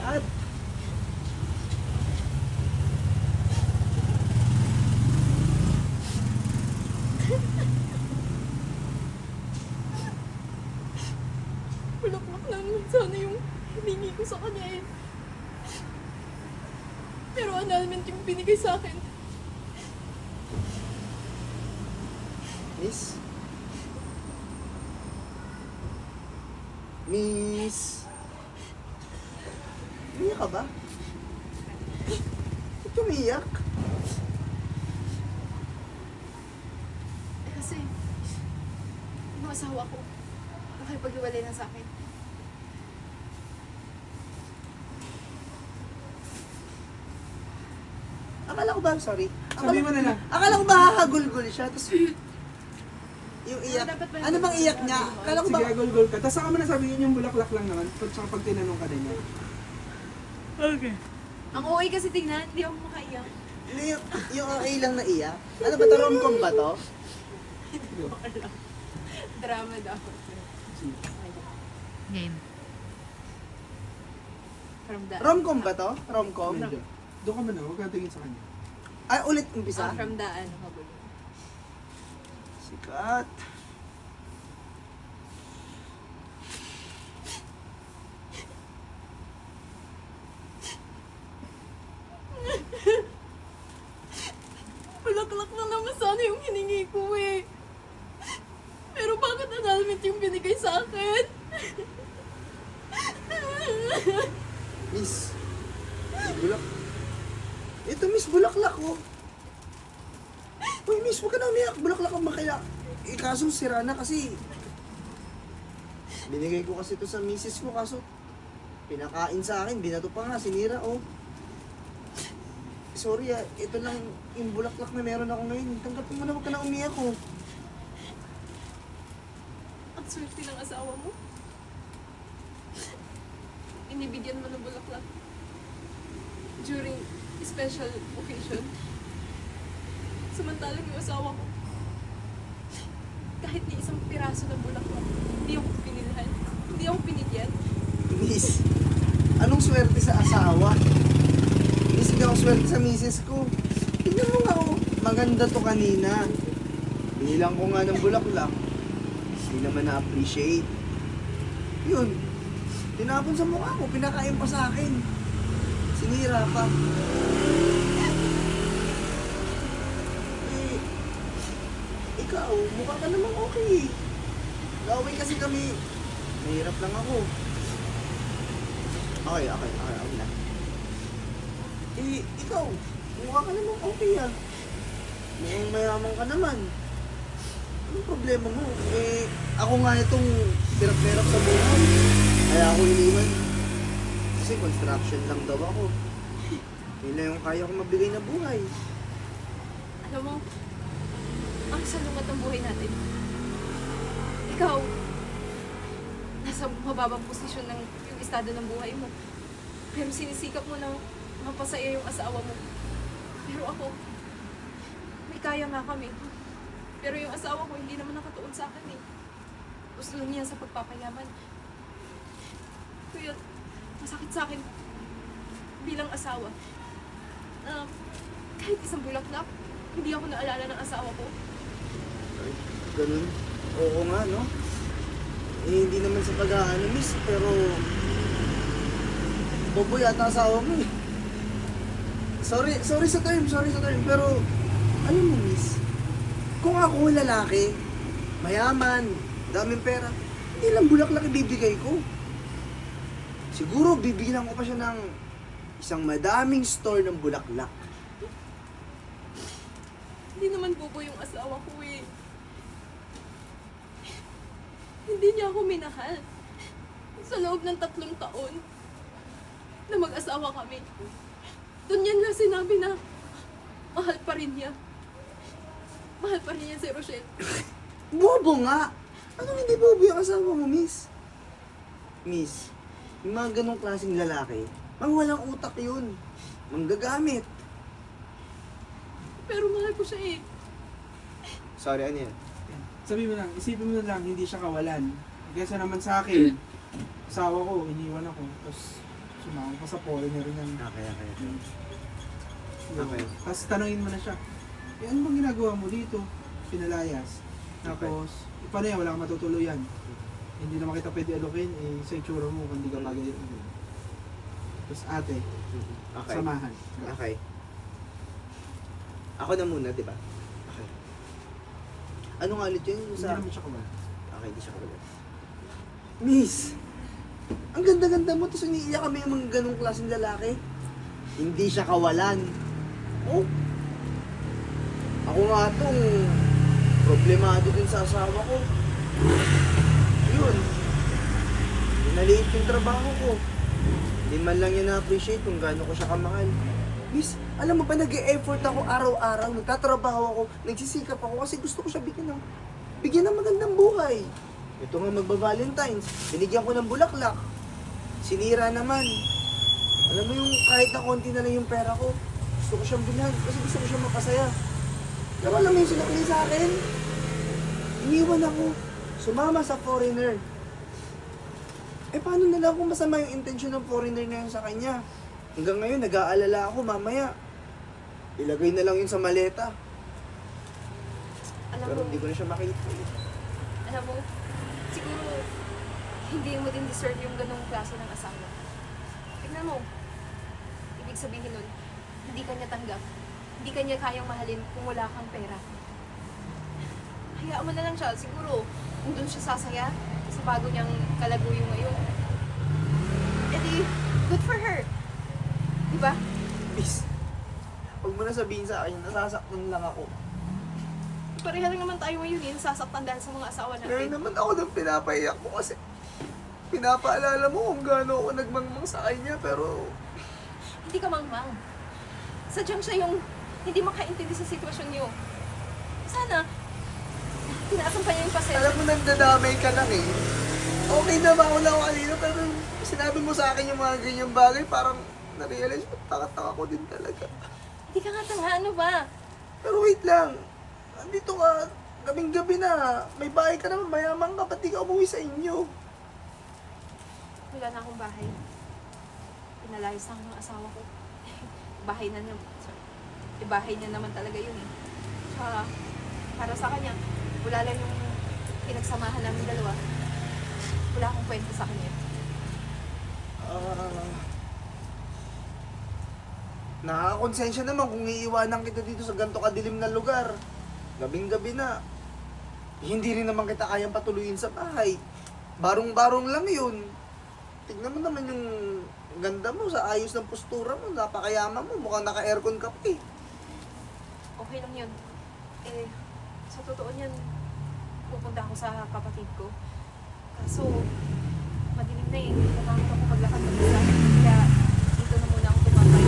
Sikat! Bulaklak naman sana yung hiningi ko sa kanya eh. Pero annulment yung binigay sa akin. Miss? Miss? Umiyak ka ba? Ba't umiyak? Eh kasi, yung asawa ko, nakipag-iwalay na sa akin. Akala ko ba, sorry. Sabi mo na lang. Akala ko ba hakagulgul siya, tapos yung iyak. Dapat ba Ano bang iyak niya? Akala ko ba, Sige, gol-gol ka. Tapos saka mo na sabihin yung bulaklak lang naman. Pag tinanong ka din yan. Okay. Ang OA kasi tingnan, hindi ako makaiyak. hindi yung okay lang na iyak? Ano ba, rom-com ba to? Drama daw. Game. From the... Rom-com ba to? Rom-com? Medyo. Doon ka muna, huwag ka tingin sa kanya. Ay, ulit umpisa? From the ano, magulo. Sikat. Bulaklak na naman sana yung hiningi ko eh. Pero bakit annulment yung binigay sa akin? Miss. Bulak. Ito, miss, bulaklak ko. Uy, miss, huwag ka na umiyak. Bulaklak ang makila. Eh, kaso sira na kasi. Binigay ko kasi ito sa misis ko, kaso pinakain sa akin, binato pa nga, sinira, oh. Sorry ah, ito lang yung bulaklak na meron ako ngayon. Tanggapin mo na, huwag ka na umiyak, oh. Ang swerte ng asawa mo. Inibigyan mo ng bulaklak. During special occasion. Samantalang yung asawa ko, kahit ni isang piraso ng bulaklak, hindi ako pinilhan. Hindi ako pinigyan. Miss, anong swerte sa asawa? Miss, hindi ako swerte sa misis ko. Tingnan mo nga, oh. Maganda to kanina. Binilang ko nga ng bulaklak. Hindi naman na-appreciate. Yun. Tinapon sa mukha ko, pinakain pa sa akin. Sinira pa. Eh, ikaw, mukha ka namang okay. Gawin kasi kami. Mahirap lang ako. Okay na. Eh, ikaw, mukha ka namang okay ah. Mukhang mayaman ka naman. Anong problema mo? Eh, ako nga itong hirap-hirap sa buhay. Kaya ako iniwan. Kasi construction lang daw ako. Yun na yung kaya ko mabigay na buhay. Alam mo, ang salungat ng buhay natin. Ikaw, nasa mababang posisyon ng yung estado ng buhay mo. Pero sinisikap mo na mapasaya yung asawa mo. Pero ako, may kaya nga kami. Pero yung asawa ko hindi naman nakatuon sa akin eh. Gusto niya sa pagpapayaman. Kaya masakit sa akin bilang asawa. Kahit isang bulaklak, hindi ako naalala ng asawa ko. Ay, ganun. Oo nga, no? Eh, hindi naman sa pag-aano, miss, pero bobo yata asawa mo eh. Sorry sa term, pero alam mo, miss, kung ako lalaki, mayaman, daming pera, hindi lang bulaklak ibibigay ko. Siguro bibigyan ko pa siya ng isang madaming store ng bulaklak. Hindi naman bobo yung asawa ko eh. Hindi niya ako minahal. Sa loob ng 3 taon na mag-asawa kami. Doon yan lang sinabi na mahal pa rin niya. Mahal pa rin niya si Rochelle. Bobo nga! Anong hindi bobo yung asawa mo, miss? Miss, yung mga ganong klaseng lalaki, mang walang utak yun. Manggagamit. Pero mahal ko siya eh. Sorry, ano yan? Sabi mo lang, isipin mo na lang, hindi siya kawalan. Kesa naman sa akin, asawa ko, iniwan ako. Tapos Sumama ka sa foreigner yan. Okay. Okay. Tapos tanungin mo na siya, ano bang ginagawa mo dito? Pinalayas. Tapos, paano yan? Wala kang matutuluyan. Hindi naman kita pwede alokin, sa itsura mo, kung hindi ka bagay. Tapos ate, Okay. samahan. Okay. Ako na muna, di ba? Okay. Ano nga ulit yun? Hindi Sa... naman siya kawala. Okay, di siya kawalan. Miss! Ang ganda-ganda mo, tapos iniiyak kami yung mga ganong klaseng lalaki. Hindi siya kawalan. Oh! Ako nga tong problemado din sa asawa ko. Yun. Pinaliit yung trabaho ko. Hindi man lang niya na-appreciate kung gaano ko siya kamahal. Miss, alam mo ba, nag-e-effort ako araw-araw, nagtatrabaho ako, nagsisikap ako kasi gusto ko siya bigyan ng magandang buhay. Ito nga magba-Valentine's, binigyan ko ng bulaklak. Sinira naman. Alam mo yung kahit na konti na lang yung pera ko, gusto ko siyang bilhan kasi gusto ko siyang mapasaya. Pero alam mo yung sinakli sa akin? Iniwan ako, sumama sa foreigner. Eh paano na lang kung masama yung intention ng foreigner na yun sa kanya? Hanggang ngayon, nag-aalala ako mamaya. Ilagay na lang yun sa maleta. Alam Pero mo, hindi ko na siya makita. alam mo, siguro hindi mo din deserve yung ganong klase ng asawa. Tignan mo, ibig sabihin nun, hindi ka niya tanggap. Hindi ka niya kayang mahalin kung wala kang pera. Hayaan mo na lang siya. Siguro, kung doon siya sasaya sa bago niyang kalaguyo ngayon, edi, good for her. Diba? Miss, huwag mo na sabihin sa akin, nasasaktan lang ako. Pareha lang naman tayo ngayon eh, nasasaktan dahil sa mga asawa Kaya natin. naman ako nang pinapaiyak mo kasi pinapaalala mo kung gaano ako nagmangmang sa kanya pero Hindi ka mangmang. Sadyang siya yung hindi makaintindi sa sitwasyon niyo. Sana, tinaasan pa niya yung pasensya. alam mo nandadamay ka lang eh. Okay na ba ako lang kanina pero sinabi mo sa akin yung mga ganyang bagay parang na-realize mo taka-taka ko din talaga. Hindi ka nga tanga, ano ba? Pero wait lang, andito ka, gabing-gabi na, may bahay ka naman, mayaman ka, ba't di ka umuwi sa inyo? Wala na akong bahay. Pinalayas na ako ng asawa ko. Bahay na naman. Sorry. Bahay niya naman talaga yun eh. Tsaka, para sa kanya, wala lang yung pinagsamahan namin dalawa. Wala akong kwento sa kanya. Nakakakonsensya naman kung iiwanan kita dito sa ganito kadilim na lugar. Gabing-gabi na. Hindi rin naman kita kayang patuluyin sa bahay. Barong-barong lang yun. Tignan mo naman yung ganda mo sa ayos ng postura mo. Napakayaman mo. Mukhang naka-aircon ka pa eh. Okay lang yun. Eh, sa totoo niyan, pupunta ako sa kapatid ko. Kaso, madilim na eh. Kailangan ako maglakad ng isa. Kaya, dito na muna ako tumatay.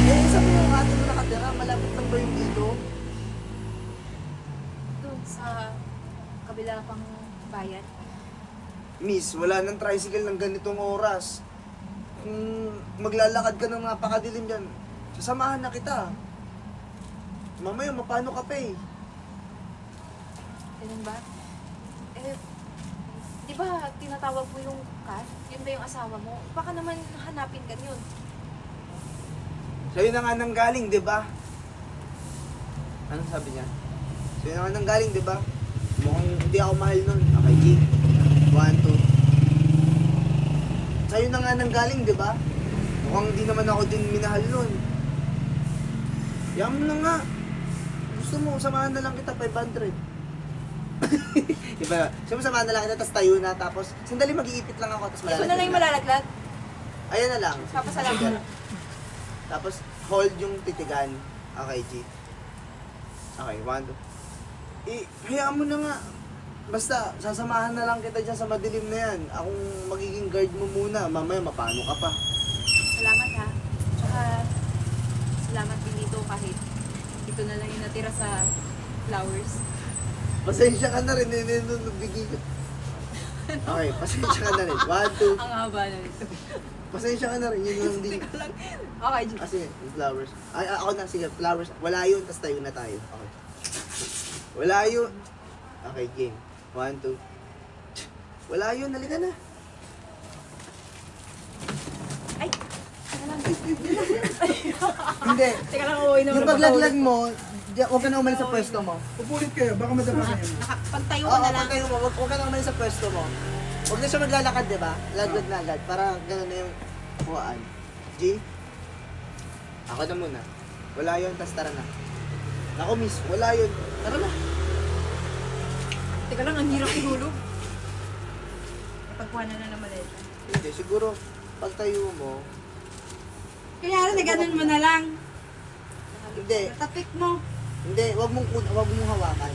Eh, sabi mo nga ito nakatira. Malapit lang ba yung dito? Doon sa kabila pang bayan. Miss, wala nang tricycle ng ganitong oras. Kung maglalakad ka ng napakadilim yan, sasamahan na kita. Mamaya, mapano ka pa eh. Ganun ba? Eh, di ba tinatawag mo yung cat? Yun ba yung asawa mo? Baka naman hanapin ka yun. Sa'yo na nga nang galing, di ba? Anong sabi niya? Sa'yo na nga nang galing, di ba? Mukhang hindi ako mahal nun. Okay, G. 1, 2. Sa'yo na nga nang galing, di ba? Mukhang hindi naman ako din minahal nun. Yan na nga. Gusto mo, samahan na lang kita 500. Diba? Gusto mo samahan na lang kita, tapos tayo na, tapos sandali mag-iipit lang ako, tapos Ito na lang yung malalaglag. Ayan na lang. Papasalamat. Tapos hold yung titigan. Okay, G. Okay, 1, 2. Hayaan mo na nga. Basta, sasamahan na lang kita dyan sa madilim na yan. Akong magiging guard mo muna. Mamaya, mapano ka pa. Salamat ha. Tsaka, salamat din dito kahit ito na lang yung natira sa flowers. Pasensya ka na rin. Nagbigay ka. Okay, pasensya ka na rin. 1, 2. Ang haba na nito. Pasensya ka na rin. Yun lang din. Okay, G. Kasi, yung flowers. Ay, ako na. Sige, flowers. Wala yun, tapos tayo na tayo. Okay. Wala yun. Okay, game. 1, 2. Wala yun. Halika na. Hindi. Teka lang, uuwi Yung paglaglag mo, huwag ka na umalis sa pwesto mo. Upulit kayo, baka madapa kayo. Pagtayo Oo, ka na lang. pagkayo mo, huwag ka na umalis sa pwesto mo. Huwag na siya maglalakad, di ba? Laglag na agad, para gano'n na yung kuhaan. G? Ako na muna. Wala yun, tas tara na. Ako miss, wala yun. Tara na. Teka lang, ang hirap ihulog. Pagkuha na ng maleta. Hindi, siguro, pagtayo mo, Kaya na ganun mo na lang. hindi, Tapik mo. hindi, wag mong hawakan.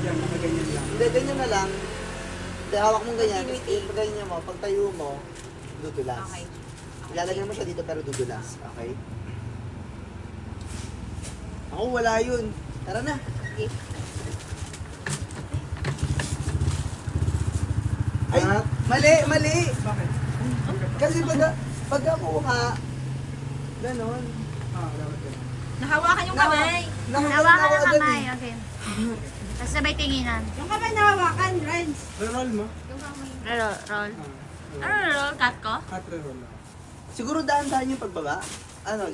Yan, mga ganyan lang. Hindi, ganyan na lang. Hindi, hawak mong ganyan. Tapos pag ganyan mo, pag tayo mo, dudulas. Okay. Ilalagyan mo siya dito pero dudulas. Okay? Ako wala yun. Tara na. Okay. Ay, At? mali. Bakit? Kasi pag kuha, ganon. Dapat ganyan. Nahawakan yung kamay. Hawakan ng agad kamay, eh. okay. Tapos sabay tinginan. Yung kamay na hawakan, Renz. Reroll mo. Yung kamay. Roll. Ano roll? Cut ko? Cut reroll lang. Siguro dahan-dahan yung pagbaba. Ano,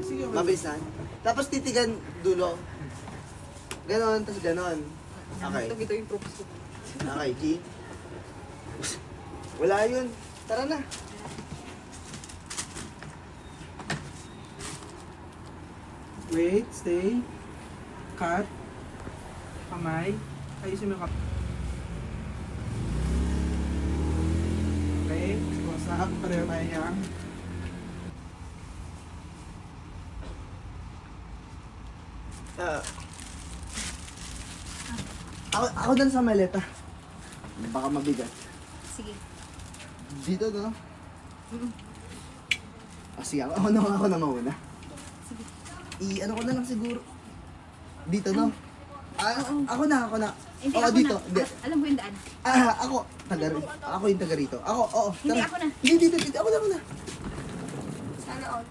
Sige, mabilis na. Tapos titigan dulo. Ganon, tapos ganon. Okay. Ito yung propose ko. Okay, G. Wala yun. Tara na. Wait, stay. Cut. Kamay. Ayusin mo yung kamay. Okay, wasak. Pareho tayo yan. Ah. Ako dun sa maleta. Baka mabigat. Sige. Dito, no? Sige, ako na mauna. Ano ko na lang siguro. Dito, no? Ako na. Hindi, Oo, ako dito. na. Hindi. Alam ko yung daan. Ako. Ako yung taga rito. Oo. Hindi, tara. ako na. Hindi, dito. Ako na. Sana all.